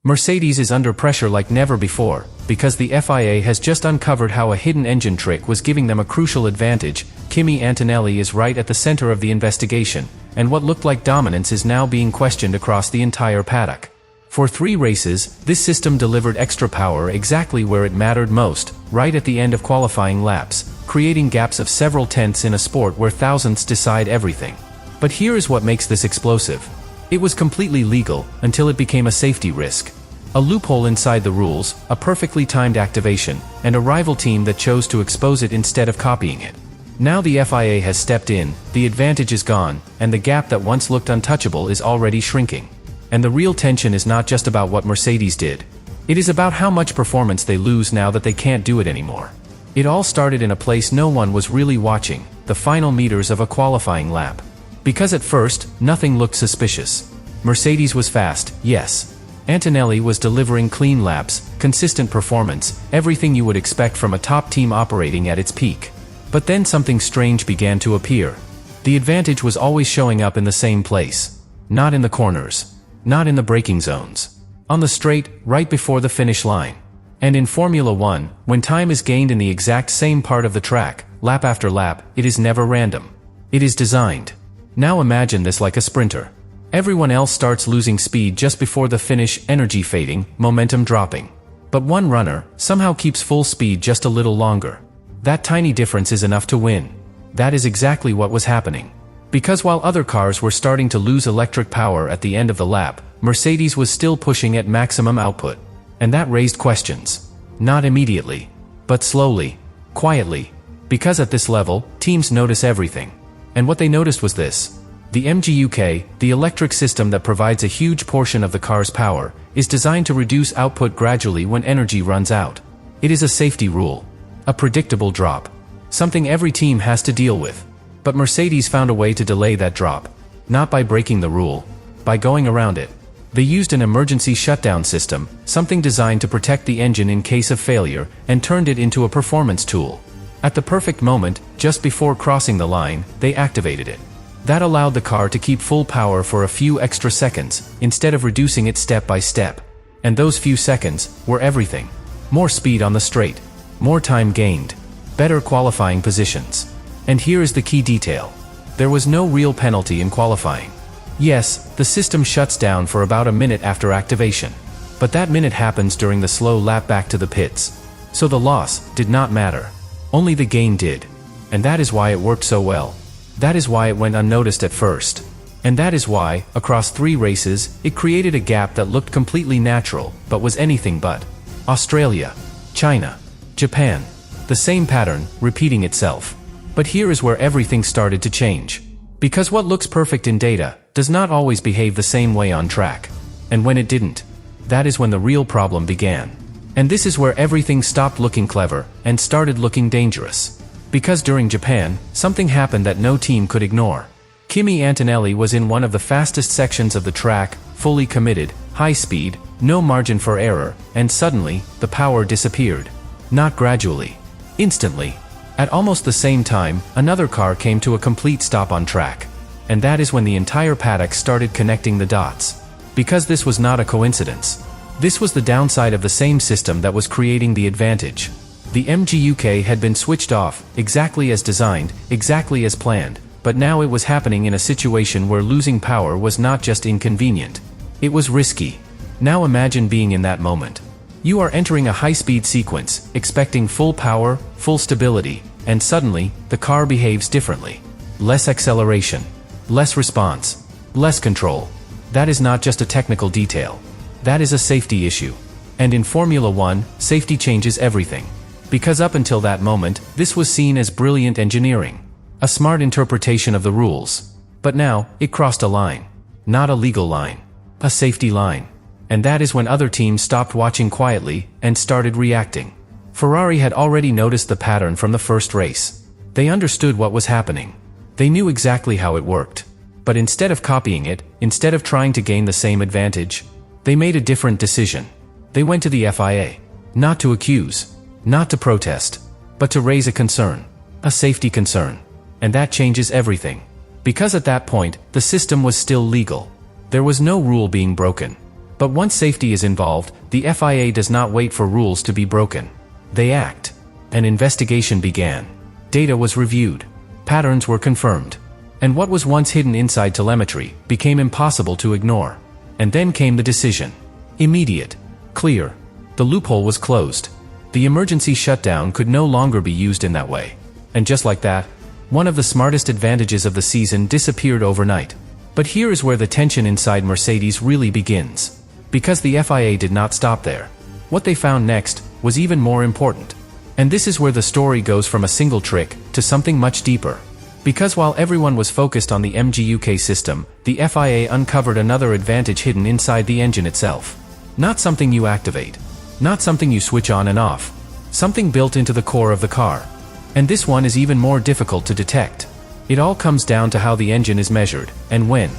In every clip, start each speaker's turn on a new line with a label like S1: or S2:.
S1: Mercedes is under pressure like never before, because the FIA has just uncovered how a hidden engine trick was giving them a crucial advantage. Kimi Antonelli is right at the center of the investigation, and what looked like dominance is now being questioned across the entire paddock. For 3 races, this system delivered extra power exactly where it mattered most, right at the end of qualifying laps, creating gaps of several tenths in a sport where thousandths decide everything. But here is what makes this explosive. It was completely legal, until it became a safety risk. A loophole inside the rules, a perfectly timed activation, and a rival team that chose to expose it instead of copying it. Now the FIA has stepped in, the advantage is gone, and the gap that once looked untouchable is already shrinking. And the real tension is not just about what Mercedes did. It is about how much performance they lose now that they can't do it anymore. It all started in a place no one was really watching, the final meters of a qualifying lap. Because at first, nothing looked suspicious. Mercedes was fast, yes. Antonelli was delivering clean laps, consistent performance, everything you would expect from a top team operating at its peak. But then something strange began to appear. The advantage was always showing up in the same place. Not in the corners. Not in the braking zones. On the straight, right before the finish line. And in Formula 1, when time is gained in the exact same part of the track, lap after lap, it is never random. It is designed. Now imagine this like a sprinter. Everyone else starts losing speed just before the finish, energy fading, momentum dropping. But one runner somehow keeps full speed just a little longer. That tiny difference is enough to win. That is exactly what was happening. Because while other cars were starting to lose electric power at the end of the lap, Mercedes was still pushing at maximum output. And that raised questions. Not immediately, but slowly, quietly. Because at this level, teams notice everything. And what they noticed was this. The MGUK, the electric system that provides a huge portion of the car's power, is designed to reduce output gradually when energy runs out. It is a safety rule. A predictable drop. Something every team has to deal with. But Mercedes found a way to delay that drop. Not by breaking the rule. By going around it. They used an emergency shutdown system, something designed to protect the engine in case of failure, and turned it into a performance tool. At the perfect moment, just before crossing the line, they activated it. That allowed the car to keep full power for a few extra seconds, instead of reducing it step by step. And those few seconds were everything. More speed on the straight. More time gained. Better qualifying positions. And here is the key detail. There was no real penalty in qualifying. Yes, the system shuts down for about a minute after activation. But that minute happens during the slow lap back to the pits. So the loss did not matter. Only the gain did. And that is why it worked so well. That is why it went unnoticed at first. And that is why, across 3 races, it created a gap that looked completely natural, but was anything but. Australia, China, Japan. The same pattern, repeating itself. But here is where everything started to change. Because what looks perfect in data, does not always behave the same way on track. And when it didn't, that is when the real problem began. And this is where everything stopped looking clever, and started looking dangerous. Because during Japan, something happened that no team could ignore. Kimi Antonelli was in one of the fastest sections of the track, fully committed, high speed, no margin for error, and suddenly, the power disappeared. Not gradually. Instantly. At almost the same time, another car came to a complete stop on track. And that is when the entire paddock started connecting the dots. Because this was not a coincidence. This was the downside of the same system that was creating the advantage. The MGUK had been switched off, exactly as designed, exactly as planned, but now it was happening in a situation where losing power was not just inconvenient. It was risky. Now imagine being in that moment. You are entering a high-speed sequence, expecting full power, full stability, and suddenly, the car behaves differently. Less acceleration. Less response. Less control. That is not just a technical detail. That is a safety issue. And in Formula 1, safety changes everything. Because up until that moment, this was seen as brilliant engineering. A smart interpretation of the rules. But now, it crossed a line. Not a legal line. A safety line. And that is when other teams stopped watching quietly, and started reacting. Ferrari had already noticed the pattern from the first race. They understood what was happening. They knew exactly how it worked. But instead of copying it, instead of trying to gain the same advantage, they made a different decision. They went to the FIA. Not to accuse. Not to protest, but to raise a concern. A safety concern. And that changes everything. Because at that point, the system was still legal. There was no rule being broken. But once safety is involved, the FIA does not wait for rules to be broken. They act. An investigation began. Data was reviewed. Patterns were confirmed. And what was once hidden inside telemetry became impossible to ignore. And then came the decision. Immediate. Clear. The loophole was closed. The emergency shutdown could no longer be used in that way. And just like that, one of the smartest advantages of the season disappeared overnight. But here is where the tension inside Mercedes really begins. Because the FIA did not stop there. What they found next was even more important. And this is where the story goes from a single trick to something much deeper. Because while everyone was focused on the MGUK system, the FIA uncovered another advantage hidden inside the engine itself. Not something you activate. Not something you switch on and off. Something built into the core of the car. And this one is even more difficult to detect. It all comes down to how the engine is measured, and when.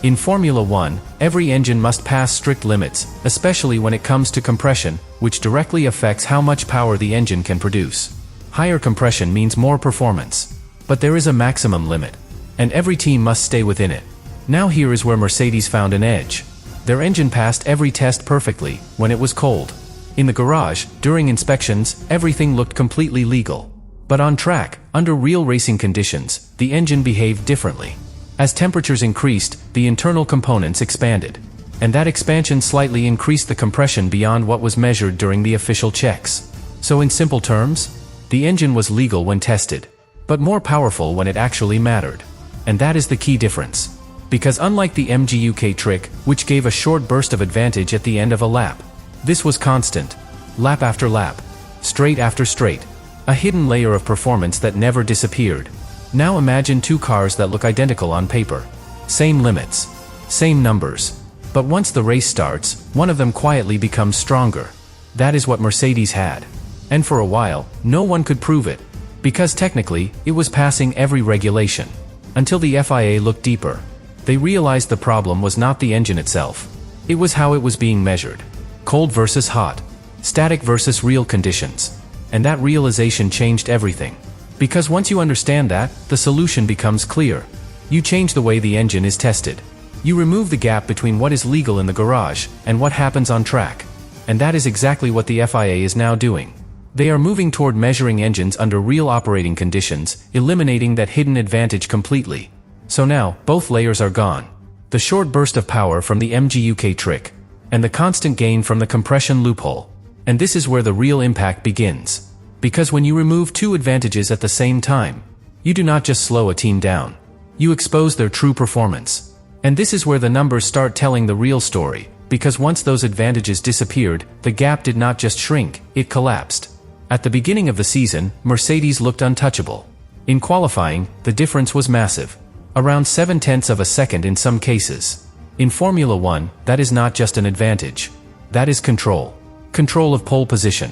S1: In Formula 1, every engine must pass strict limits, especially when it comes to compression, which directly affects how much power the engine can produce. Higher compression means more performance. But there is a maximum limit. And every team must stay within it. Now here is where Mercedes found an edge. Their engine passed every test perfectly, when it was cold. In the garage, during inspections, everything looked completely legal. But on track, under real racing conditions, the engine behaved differently. As temperatures increased, the internal components expanded. And that expansion slightly increased the compression beyond what was measured during the official checks. So in simple terms, the engine was legal when tested, but more powerful when it actually mattered. And that is the key difference. Because unlike the MGUK trick, which gave a short burst of advantage at the end of a lap, this was constant. Lap after lap. Straight after straight. A hidden layer of performance that never disappeared. Now imagine two cars that look identical on paper. Same limits. Same numbers. But once the race starts, one of them quietly becomes stronger. That is what Mercedes had. And for a while, no one could prove it. Because technically, it was passing every regulation. Until the FIA looked deeper. They realized the problem was not the engine itself. It was how it was being measured. Cold versus hot. Static versus real conditions. And that realization changed everything. Because once you understand that, the solution becomes clear. You change the way the engine is tested. You remove the gap between what is legal in the garage and what happens on track. And that is exactly what the FIA is now doing. They are moving toward measuring engines under real operating conditions, eliminating that hidden advantage completely. So now, both layers are gone. The short burst of power from the MGUK trick, and the constant gain from the compression loophole. And this is where the real impact begins. Because when you remove two advantages at the same time, you do not just slow a team down. You expose their true performance. And this is where the numbers start telling the real story, because once those advantages disappeared, the gap did not just shrink, it collapsed. At the beginning of the season, Mercedes looked untouchable. In qualifying, the difference was massive. Around 0.7 of a second in some cases. In Formula 1, that is not just an advantage. That is control. Control of pole position.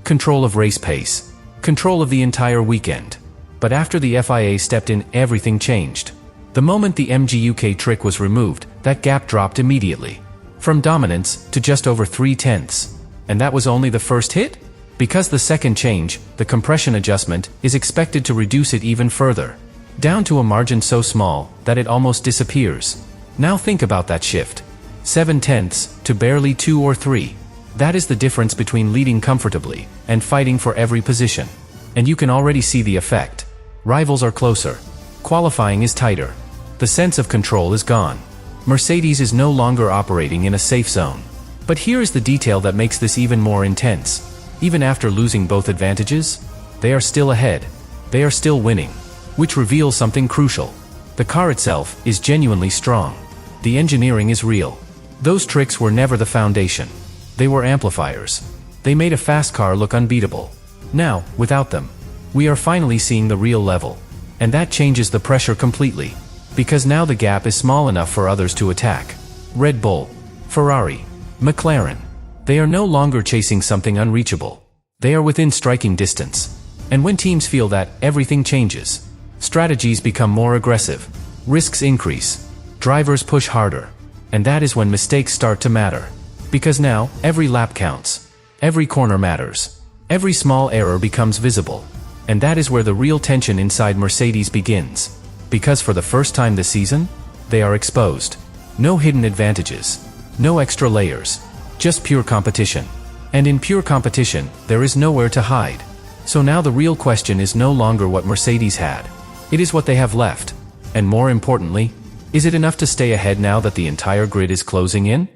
S1: Control of race pace. Control of the entire weekend. But after the FIA stepped in, everything changed. The moment the MGUK trick was removed, that gap dropped immediately. From dominance to just over 0.3. And that was only the first hit? Because the second change, the compression adjustment, is expected to reduce it even further. Down to a margin so small that it almost disappears. Now think about that shift. 0.7 to barely 2 or 3. That is the difference between leading comfortably and fighting for every position. And you can already see the effect. Rivals are closer. Qualifying is tighter. The sense of control is gone. Mercedes is no longer operating in a safe zone. But here is the detail that makes this even more intense. Even after losing both advantages, they are still ahead. They are still winning. Which reveals something crucial. The car itself is genuinely strong. The engineering is real. Those tricks were never the foundation. They were amplifiers. They made a fast car look unbeatable. Now, without them, we are finally seeing the real level. And that changes the pressure completely. Because now the gap is small enough for others to attack. Red Bull, Ferrari, McLaren. They are no longer chasing something unreachable. They are within striking distance. And when teams feel that, everything changes. Strategies become more aggressive. Risks increase. Drivers push harder. And that is when mistakes start to matter. Because now, every lap counts. Every corner matters. Every small error becomes visible. And that is where the real tension inside Mercedes begins. Because for the first time this season, they are exposed. No hidden advantages. No extra layers. Just pure competition. And in pure competition, there is nowhere to hide. So now the real question is no longer what Mercedes had. It is what they have left. And more importantly, is it enough to stay ahead now that the entire grid is closing in?